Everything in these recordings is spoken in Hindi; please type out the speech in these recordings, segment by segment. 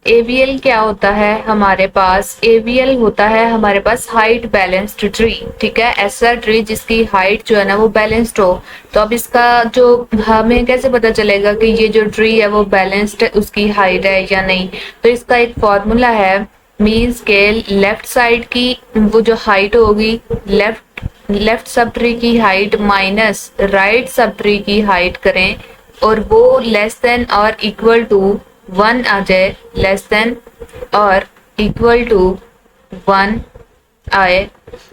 एवीएल क्या होता है हमारे पास? एवीएल होता है हमारे पास हाइट बैलेंस्ड ट्री, ठीक है, ऐसा ट्री जिसकी हाइट जो है ना वो बैलेंस्ड हो। तो अब इसका जो हमें कैसे पता चलेगा कि ये जो ट्री है वो बैलेंस्ड उसकी हाइट है या नहीं? तो इसका एक फॉर्मूला है, मीन्स के लेफ्ट साइड की वो जो हाइट होगी, लेफ्ट सब ट्री की height minus right subtree की हाइट करें और वो लेस देन और इक्वल टू 1 आ जाए, लेस देन और इक्वल टू 1 आए,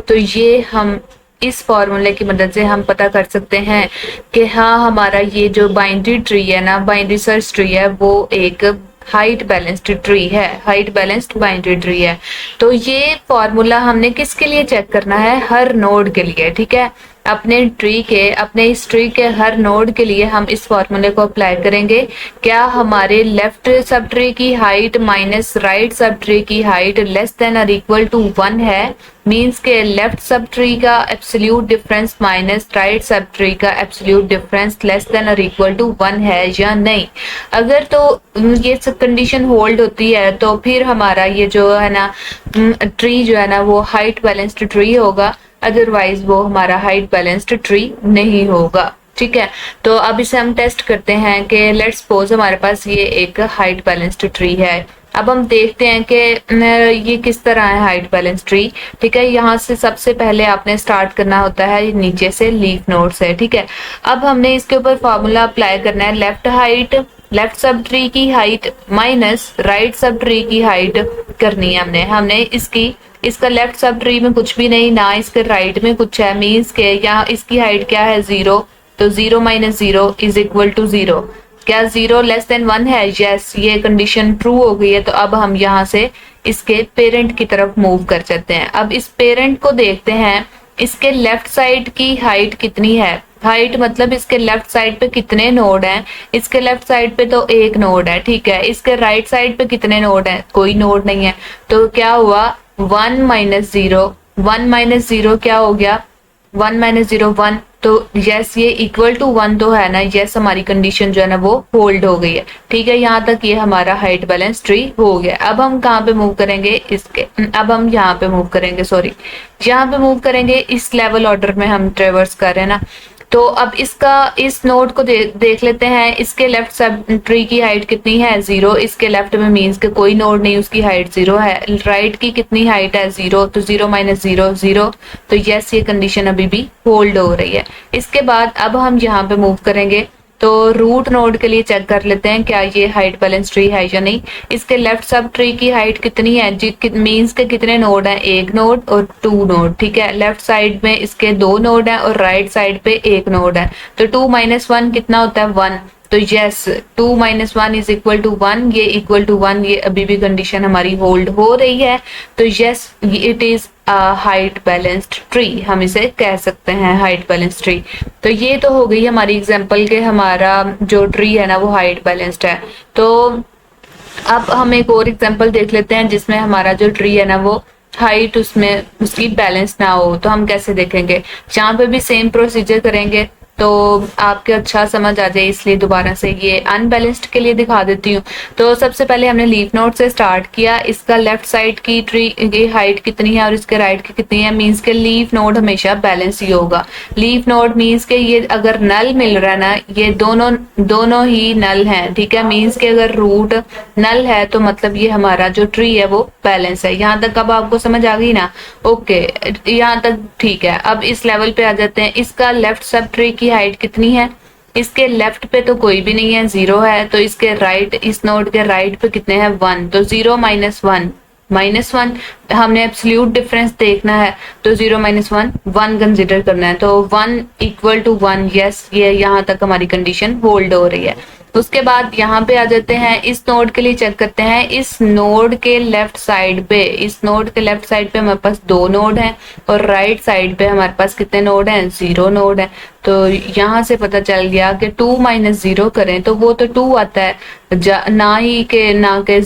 तो ये हम इस फॉर्मूले की मदद से हम पता कर सकते हैं कि हाँ हमारा ये जो बाइनरी ट्री है ना, बाइनरी सर्च ट्री है, वो एक हाइट बैलेंस्ड ट्री है, हाइट बैलेंस्ड बाइनरी ट्री है। तो ये फॉर्मूला हमने किसके लिए चेक करना है? हर नोड के लिए, ठीक है। अपने ट्री के, अपने इस ट्री के हर नोड के लिए हम इस फॉर्मूले को अप्लाई करेंगे। क्या हमारे लेफ्ट सब ट्री की height minus right subtree की हाइट लेस देन और इक्वल टू 1 है? मीन्स के लेफ्ट सब ट्री का absolute difference minus right sub tree का एब्सोल्यूट डिफरेंस लेस देन और इक्वल टू 1 है या नहीं? अगर तो ये कंडीशन होल्ड होती है तो फिर हमारा ये जो है ना ट्री जो है ना वो हाइट बैलेंस्ड ट्री होगा, अदरवाइज वो हमारा हाइट बैलेंस्ड ट्री नहीं होगा, ठीक है। तो अब इसे हम टेस्ट करते हैं कि लेट्स सपोज हमारे पास ये एक हाइट बैलेंस्ड ट्री है। अब हम देखते हैं कि ये किस तरह है हाइट बैलेंस ट्री, ठीक है। यहाँ से सबसे पहले आपने स्टार्ट करना होता है नीचे से, लीफ नोड से, ठीक है। अब हमने इसके ऊपर फॉर्मूला अप्लाई करना है, लेफ्ट सब ट्री की height minus right subtree की हाइट करनी है हमने इसका लेफ्ट सब ट्री में कुछ भी नहीं, ना इसके राइट में कुछ है, मीन्स के यहाँ इसकी हाइट क्या है? 0। तो 0 माइनस 0 इज इक्वल टू 0। क्या 0 लेस देन 1 है? यस, ये कंडीशन ट्रू हो गई है। तो अब हम यहाँ से इसके पेरेंट की तरफ मूव कर जाते हैं। अब इस पेरेंट को देखते हैं, इसके लेफ्ट साइड की हाइट कितनी है? हाइट मतलब इसके लेफ्ट साइड पे कितने नोड हैं? इसके लेफ्ट साइड पे तो एक नोड है, ठीक है। इसके राइट साइड पे कितने नोड हैं? कोई नोड नहीं है। तो क्या हुआ? 1 माइनस 0, 1 माइनस 0 क्या हो गया? 1 माइनस 0 1। तो यस, ये इक्वल टू 1 तो है ना, यस हमारी कंडीशन जो है ना वो होल्ड हो गई है, ठीक है। यहाँ तक ये हमारा हाइट बैलेंस ट्री हो गया। अब हम कहाँ पे मूव करेंगे? अब हम यहाँ पे मूव करेंगे, सॉरी, यहाँ पे मूव करेंगे। इस लेवल ऑर्डर में हम ट्रेवर्स कर रहे हैं ना। तो अब इस नोड को देख लेते हैं। इसके लेफ्ट सब ट्री की हाइट कितनी है? 0। इसके लेफ्ट में मीन्स के कोई नोड नहीं, उसकी हाइट 0 है। राइट की कितनी हाइट है? 0। तो 0 माइनस 0 0। तो यस, ये कंडीशन अभी भी होल्ड हो रही है। इसके बाद अब हम यहाँ पे मूव करेंगे, तो रूट नोड के लिए चेक कर लेते हैं क्या ये हाइट बैलेंस ट्री है या नहीं। इसके लेफ्ट सब ट्री की हाइट कितनी है? मीन्स के कितने नोड हैं? एक नोड और 2 नोड, ठीक है। लेफ्ट साइड में इसके 2 नोड हैं और राइट साइड पे एक नोड है। तो 2 माइनस 1 कितना होता है? 1। तो yes, 2 minus 1 is equal to 1, ये इक्वल टू 1, ये अभी भी कंडीशन हमारी होल्ड हो रही है। तो yes, it is height balanced tree, हम इसे कह सकते हैं हाइट बैलेंस्ड ट्री। तो ये तो हो गई हमारी एग्जांपल के हमारा जो ट्री है ना वो हाइट बैलेंस्ड है। तो अब हम एक और एग्जांपल देख लेते हैं जिसमें हमारा जो ट्री है ना वो हाइट उसमें उसकी बैलेंस ना हो। तो हम कैसे देखेंगे? यहाँ पे भी सेम प्रोसीजर करेंगे तो आपके अच्छा समझ आ जाए, इसलिए दोबारा से ये अनबैलेंस्ड के लिए दिखा देती हूँ। तो सबसे पहले हमने लीफ नोड से स्टार्ट किया। इसका लेफ्ट साइड की ट्री की हाइट कितनी है और इसके राइट की कितनी है? मीन्स के लीफ नोड हमेशा बैलेंस ही होगा। लीफ नोड मीन्स के ये अगर नल मिल रहा है ना, ये दोनों ही नल हैं, ठीक है। मीन्स के अगर रूट नल है तो मतलब ये हमारा जो ट्री है वो बैलेंस है। यहाँ तक अब आपको समझ आ गई ना? ओके, यहाँ तक ठीक है। अब इस लेवल पे आ जाते हैं। इसका लेफ्ट सब ट्री की हाइट कितनी है? इसके लेफ्ट पे तो कोई भी नहीं है, 0 है। तो इसके राइट, इस नोड के राइट पे कितने हैं? 1। तो 0 माइनस 1 माइनस 1, हमने एब्सोल्यूट डिफरेंस देखना है। तो 0 माइनस 1 1 कंसिडर करना है। तो 1 इक्वल टू 1, यस, ये यहाँ तक हमारी कंडीशन होल्ड हो रही है। उसके बाद यहाँ पे आ जाते हैं, इस नोड के लिए चेक करते हैं। इस नोड के लेफ्ट साइड पे, इस नोड के लेफ्ट साइड पे हमारे पास 2 नोड हैं और राइट साइड पे हमारे पास कितने नोड हैं? 0 नोड है। तो यहाँ से पता चल गया कि 2 माइनस 0 करें तो वो तो 2 आता है, ना के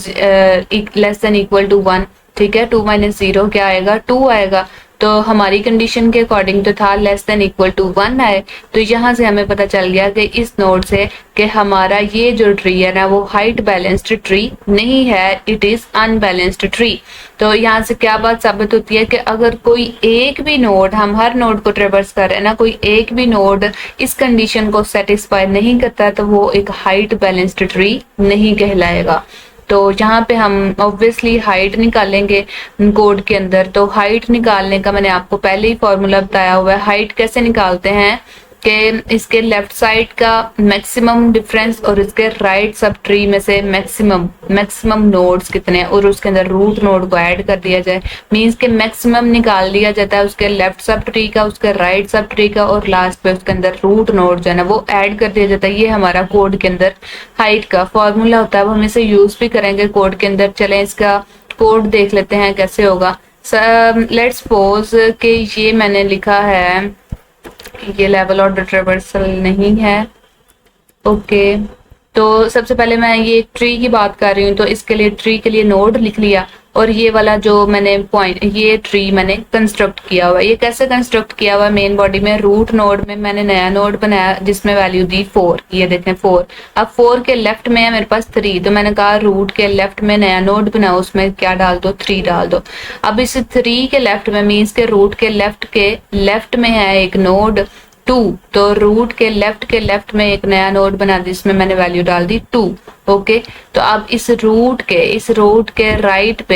लेस देन इक्वल टू 1, ठीक है। 2 माइनस 0 क्या आएगा? 2 आएगा। तो तो हमारी कंडीशन के अकॉर्डिंग तो था लेस देन इक्वल टू 1 है। तो यहाँ से हमें पता चल गया कि इस नोड से कि हमारा ये जो ट्री है ना वो हाइट बैलेंस्ड ट्री नहीं है, इट इज अनबैलेंस्ड ट्री। तो यहाँ से क्या बात साबित होती है कि अगर कोई एक भी नोड, हम हर नोड को ट्रेवर्स कर रहे हैं ना, कोई एक भी नोड इस कंडीशन को सेटिस्फाई नहीं करता तो वो एक हाइट बैलेंस्ड ट्री नहीं कहलाएगा। तो यहाँ पे हम ऑब्वियसली हाइट निकालेंगे कोड के अंदर। तो हाइट निकालने का मैंने आपको पहले ही फॉर्मूला बताया हुआ है। हाइट कैसे निकालते हैं कि इसके लेफ्ट साइड का मैक्सिमम डिफरेंस और इसके राइट सब ट्री में से मैक्सिमम नोड्स कितने हैं और उसके अंदर रूट नोड को ऐड कर दिया जाए। मींस के मैक्सिमम निकाल लिया जाता है उसके लेफ्ट सब ट्री का, उसके राइट सब ट्री का, और लास्ट पे उसके अंदर रूट नोड जो है ना वो ऐड कर दिया जाता है। ये हमारा कोड के अंदर हाइट का फॉर्मूला होता है, वो हम इसे यूज भी करेंगे कोड के अंदर। चलें इसका कोड देख लेते हैं कैसे होगा। लेट्स सपोज कि ये मैंने लिखा है, ये लेवल ऑर्डर ट्रेवर्सल नहीं है। ओके, तो सबसे पहले मैं ये ट्री की बात कर रही हूँ, तो इसके लिए ट्री के लिए नोड लिख लिया, और ये वाला जो मैंने पॉइंट, ये ट्री मैंने कंस्ट्रक्ट किया हुआ है। ये कैसे कंस्ट्रक्ट किया हुआ है? मेन बॉडी में रूट नोड में मैंने नया नोड बनाया जिसमें वैल्यू दी 4। ये देखें 4। अब 4 के लेफ्ट में है मेरे पास 3, तो मैंने कहा रूट के लेफ्ट में नया नोड बनाओ, उसमें क्या डाल दो? 3 डाल दो। अब इस 3 के लेफ्ट में मीन्स के रूट के लेफ्ट में है एक नोड 2, तो रूट के लेफ्ट में एक नया नोड बना दी जिसमें मैंने वैल्यू डाल दी 2। ओके, तो अब इस रूट के राइट पे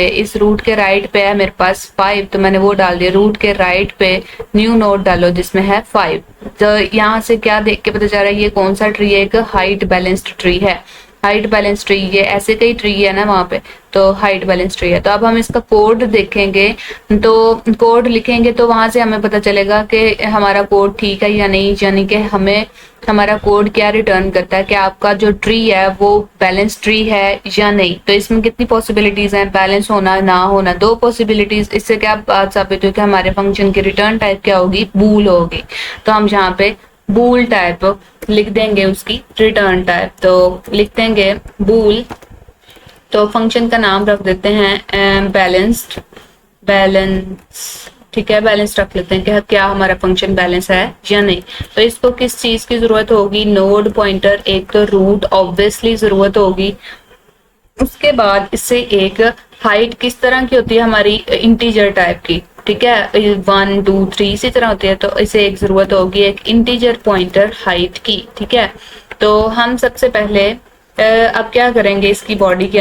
है मेरे पास 5, तो मैंने वो डाल दिया। रूट के राइट पे न्यू नोड डालो जिसमें है 5। तो यहाँ से क्या देख के पता चल रहा है ये कौन सा ट्री है? एक हाइट बैलेंस्ड ट्री है। हाइट बैलेंस ट्री, ये ऐसे कई ट्री है ना वहां पे, तो हाइट बैलेंस ट्री है। तो अब हम इसका कोड देखेंगे, तो कोड लिखेंगे तो वहां से हमें पता चलेगा कि हमारा कोड ठीक है या नहीं, यानी कि हमें हमारा कोड क्या रिटर्न करता है कि आपका जो ट्री है वो बैलेंस ट्री है या नहीं। तो इसमें कितनी पॉसिबिलिटीज हैं बैलेंस होना ना होना? 2 पॉसिबिलिटीज। इससे क्या बात साबित हुई कि हमारे फंक्शन की रिटर्न टाइप क्या होगी? बूल होगी। तो हम यहाँ पे बूल टाइप लिख देंगे, उसकी रिटर्न टाइप तो लिख देंगे बूल। तो फंक्शन का नाम रख देते हैं बैलेंस, ठीक है, बैलेंस रख लेते हैं कि क्या हमारा फंक्शन बैलेंस है या नहीं। तो इसको किस चीज की जरूरत होगी? नोड पॉइंटर, एक तो रूट ऑब्वियसली जरूरत होगी। उसके बाद इससे एक हाइट किस तरह की होती है हमारी? इंटीजर टाइप की, ठीक है, 1 2 3 इसी तरह होती है। तो इसे एक जरूरत होगी एक इंटीजर पॉइंटर हाइट की, ठीक है। तो हम सबसे पहले अब क्या करेंगे इसकी बॉडी के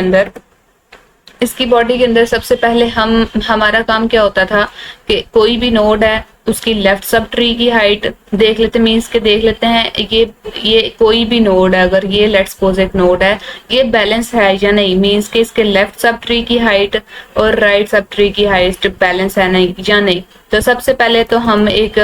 अंदर सबसे पहले हमारा काम क्या होता था कि कोई भी नोड है उसकी लेफ्ट सब ट्री की हाइट देख लेते, मीन्स के देख लेते हैं ये कोई भी नोड है, अगर ये लेट्स सपोज एक नोड है, ये बैलेंस है या नहीं, मीन्स के इसके लेफ्ट सब ट्री की हाइट और राइट सब ट्री की हाइट बैलेंस है नहीं या नहीं। तो सबसे पहले तो हम एक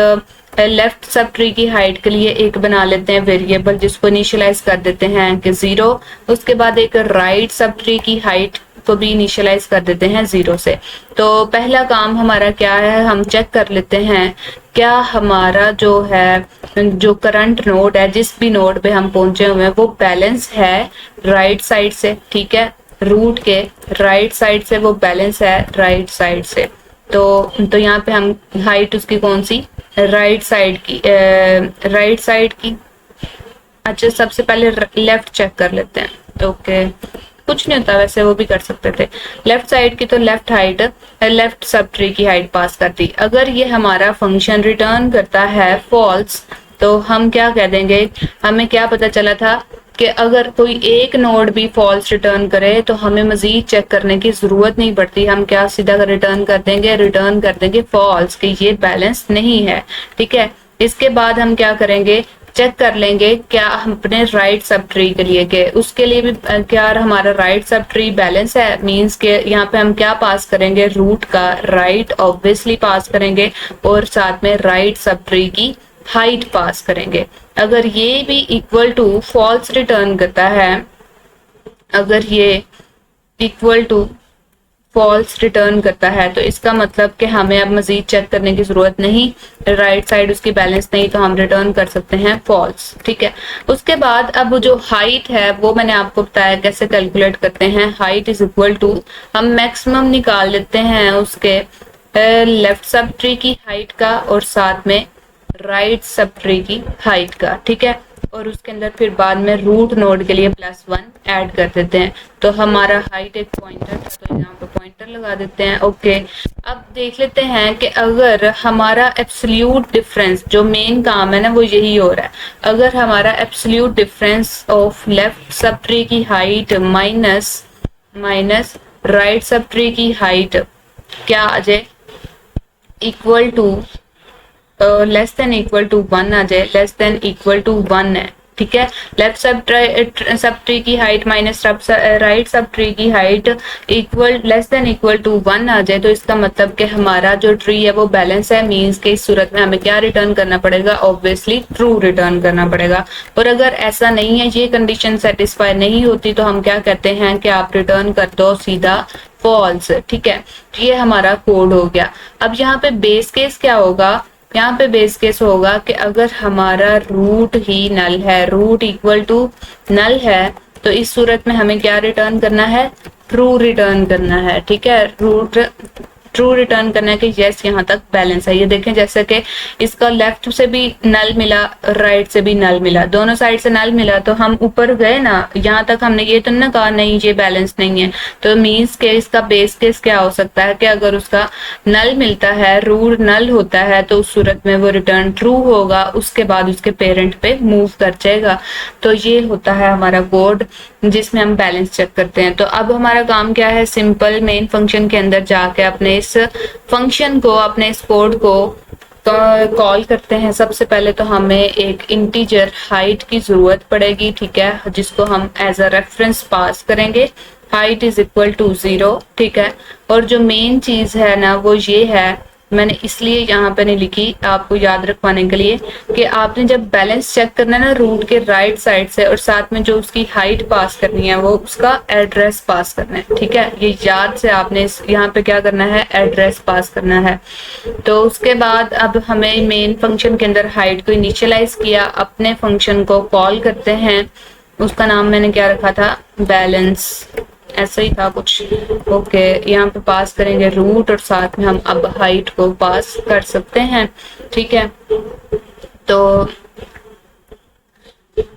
लेफ्ट सब ट्री की हाइट के लिए एक बना लेते हैं वेरिएबल, जिसको इनिशियलाइज कर देते हैं कि 0। उसके बाद एक राइट सब ट्री की हाइट को भी इनिशियलाइज कर देते हैं 0 से। तो पहला काम हमारा क्या है? हम चेक कर लेते हैं क्या हमारा जो करंट नोड है, जिस भी नोड पे हम पहुंचे हुए हैं, वो बैलेंस है राइट साइड से, ठीक है। रूट के राइट साइड से वो बैलेंस है राइट साइड से। तो यहाँ पे हम हाइट उसकी कौन सी? राइट साइड की। अच्छा, सबसे पहले लेफ्ट चेक कर लेते हैं। ओके, कुछ नहीं होता वैसे, वो भी कर सकते थे। लेफ्ट साइड की तो left height, left subtree की हाइट पास कर दी। अगर ये हमारा फंक्शन रिटर्न करता है फॉल्स, तो हम क्या कह देंगे? हमें क्या पता चला था कि अगर कोई एक नोड भी फॉल्स रिटर्न करे तो हमें मजीद चेक करने की जरूरत नहीं पड़ती। हम क्या सीधा रिटर्न कर देंगे फॉल्स, कि ये बैलेंस नहीं है, ठीक है। इसके बाद हम क्या करेंगे? चेक कर लेंगे क्या अपने राइट सब ट्री के लिए के उसके लिए भी क्या हमारा राइट सब ट्री बैलेंस है। मींस के यहाँ पे हम क्या पास करेंगे? रूट का राइट ऑब्वियसली पास करेंगे और साथ में राइट सब ट्री की हाइट पास करेंगे। अगर ये भी इक्वल टू फॉल्स रिटर्न करता है, अगर ये इक्वल टू फॉल्स रिटर्न करता है, तो इसका मतलब कि हमें अब मजीद चेक करने की जरूरत नहीं, राइट साइड उसकी बैलेंस नहीं, तो हम रिटर्न कर सकते हैं फॉल्स, ठीक है। उसके बाद अब जो हाइट है वो मैंने आपको बताया कैसे कैलकुलेट करते हैं। हाइट इज इक्वल टू, हम मैक्सिमम निकाल लेते हैं उसके लेफ्ट सब ट्री की हाइट का और साथ में राइट सब ट्री की हाइट का, ठीक है। और उसके अंदर फिर बाद में रूट नोड के लिए +1 ऐड कर देते हैं। तो हमारा हाइट एक पॉइंटर था, तो यहाँ पे पॉइंटर लगा देते हैं। ओके, अब देख लेते हैं कि अगर हमारा एब्सोल्यूट डिफरेंस, जो मेन काम है ना वो यही हो रहा है, अगर हमारा absolute difference of left subtree की height minus right subtree की हाइट क्या आ जाए, equal to less than equal to 1 आ जाए, लेस देन इक्वल टू 1 है, ठीक है। लेफ्ट सब ट्री की height minus right subtree की height equal less than equal to 1 आ जाए, तो इसका मतलब कि हमारा जो ट्री है वो बैलेंस है। मींस के इस सूरत में हमें क्या रिटर्न करना पड़ेगा, ऑब्वियसली ट्रू रिटर्न करना पड़ेगा। और अगर ऐसा नहीं है, ये कंडीशन सेटिस्फाई नहीं होती, तो हम क्या कहते हैं कि आप रिटर्न कर दो सीधा फॉल्स, ठीक है। ये हमारा कोड हो गया। अब यहाँ पे बेस केस क्या होगा, यहाँ पे बेस केस होगा कि अगर हमारा रूट ही नल है, रूट इक्वल टू नल है, तो इस सूरत में हमें क्या रिटर्न करना है, ट्रू रिटर्न करना है, ठीक है। ट्रू रिटर्न करना है कि यस यहाँ तक बैलेंस है। ये देखें जैसे कि इसका लेफ्ट से भी नल मिला, राइट से भी नल मिला, दोनों साइड से नल मिला, तो हम ऊपर गए ना, यहाँ तक हमने ये तो ना कहा नहीं ये बैलेंस नहीं है। तो मीन्स के इसका बेस केस क्या हो सकता है कि अगर उसका नल मिलता है, रूट नल होता है, तो उस सूरत में वो रिटर्न ट्रू होगा, उसके बाद उसके पेरेंट पे मूव कर जाएगा। तो ये होता है हमारा कोड जिसमें हम बैलेंस चेक करते हैं। तो अब हमारा काम क्या है, सिंपल मेन फंक्शन के अंदर जाके अपने इस फंक्शन को, अपने इस कोड को कॉल करते हैं। सबसे पहले तो हमें एक इंटीजर हाइट की जरूरत पड़ेगी, ठीक है, जिसको हम एज अ रेफरेंस पास करेंगे। हाइट इज इक्वल टू 0, ठीक है। और जो मेन चीज है ना वो ये है, मैंने इसलिए यहाँ पे नहीं लिखी आपको याद रखवाने के लिए, कि आपने जब बैलेंस चेक करना है ना रूट के राइट साइड से, और साथ में जो उसकी हाइट पास करनी है वो उसका एड्रेस पास करना है, ठीक है। ये याद से आपने यहाँ पे क्या करना है, एड्रेस पास करना है। तो उसके बाद अब हमें मेन फंक्शन के अंदर हाइट को इनिशियलाइज किया, अपने फंक्शन को कॉल करते हैं। उसका नाम मैंने क्या रखा था, बैलेंस, ऐसा ही था कुछ। ओके, यहाँ पे पास करेंगे रूट, और साथ में हम अब हाइट को पास कर सकते हैं, ठीक है। तो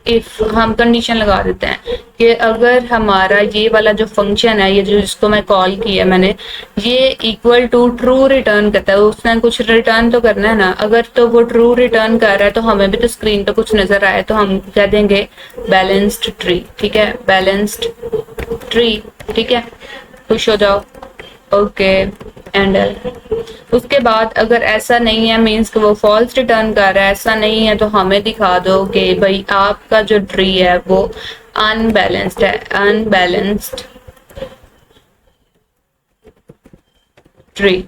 इफ हम कंडीशन लगा देते हैं कि अगर हमारा ये वाला जो फंक्शन है, ये जो जिसको मैं कॉल किया मैंने, ये इक्वल टू ट्रू रिटर्न करता है, उसने कुछ रिटर्न तो करना है ना। अगर तो वो ट्रू रिटर्न कर रहा है तो हमें भी तो स्क्रीन पे कुछ नजर आए, तो हम कह देंगे बैलेंस्ड ट्री, ठीक है, बैलेंस्ड ट्री, ठीक है। खुश हो जाओ। ओके, एंडल। उसके बाद अगर ऐसा नहीं है, मीन्स कि वो फॉल्स रिटर्न कर रहा है, ऐसा नहीं है, तो हमें दिखा दो कि भाई आपका जो ट्री है वो अनबैलेंस्ड है, अनबैलेंस्ड ट्री।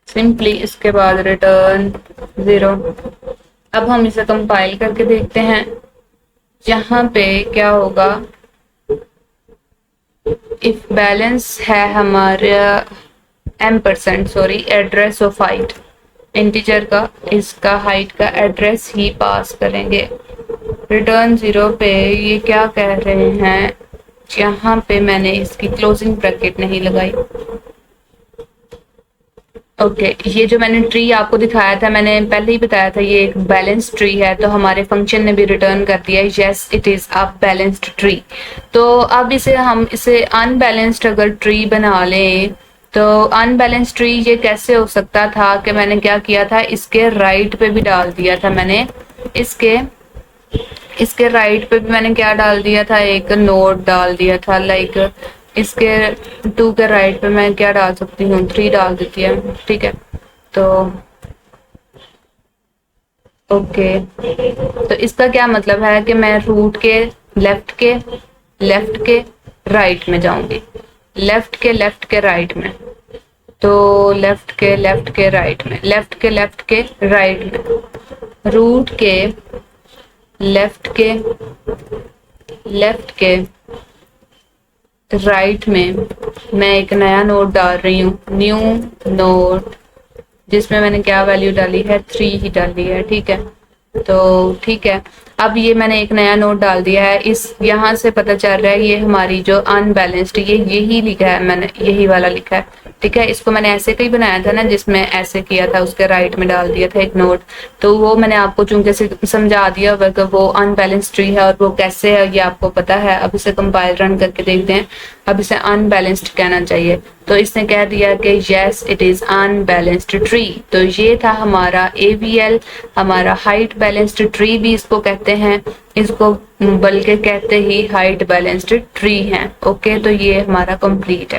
सिंपली इसके बाद रिटर्न 0। अब हम इसे कंपाइल करके देखते हैं, यहाँ पे क्या होगा, इफ बैलेंस है हमारा M%, sorry, address of height, integer का, इसका हाइट का एड्रेस ही पास करेंगे। रिटर्न 0 पे ये क्या कह रहे हैं, यहाँ पे मैंने इसकी क्लोजिंग ब्रैकेट नहीं लगाई। ओके, ये जो मैंने ट्री आपको दिखाया था, मैंने पहले ही बताया था ये एक बैलेंस्ड ट्री है, तो हमारे फंक्शन ने भी रिटर्न कर दिया yes it is a balanced tree. तो अब हम इसे अनबैलेंस्ड अगर ट्री बना लें, तो अनबैलेंस्ड ट्री ये कैसे हो सकता था कि मैंने क्या किया था, इसके राइट पे भी डाल दिया था मैंने, इसके राइट पे भी मैंने क्या डाल दिया था, एक नोड डाल दिया था। लाइक इसके 2 के राइट पे मैं क्या डाल सकती हूँ, 3 डाल देती है, ठीक है। तो ओके, तो इसका क्या मतलब है कि मैं रूट के लेफ्ट के राइट में जाऊंगी, लेफ्ट के राइट में, तो लेफ्ट के राइट में, लेफ्ट के राइट में, रूट के लेफ्ट के राइट में मैं एक नया नोड डाल रही हूँ, न्यू नोड, जिसमें मैंने क्या वैल्यू डाली है, 3 ही डाली है, ठीक है। तो ठीक है, अब ये मैंने एक नया नोट डाल दिया है, इस यहाँ से पता चल रहा है ये हमारी जो अनबैलेंस्ड, ये यही लिखा है मैंने, यही वाला लिखा है, ठीक है। इसको मैंने ऐसे कहीं बनाया था ना, जिसमें ऐसे किया था, उसके राइट में डाल दिया था एक नोट, तो वो मैंने आपको चूंकि समझा दिया होगा कि वो अनबैलेंस्ड ट्री है और वो कैसे है ये आपको पता है। अब इसे कंपाइल रन करके देखते हैं, अब इसे अनबैलेंस्ड कहना चाहिए, तो इसने कह दिया कि yes it is unbalanced tree. तो ये था हमारा AVL, हमारा हाइट बैलेंस्ड ट्री भी इसको कहते हैं, इसको बल्कि कहते ही हाइट बैलेंस्ड ट्री है। ओके, तो ये हमारा कंप्लीट है।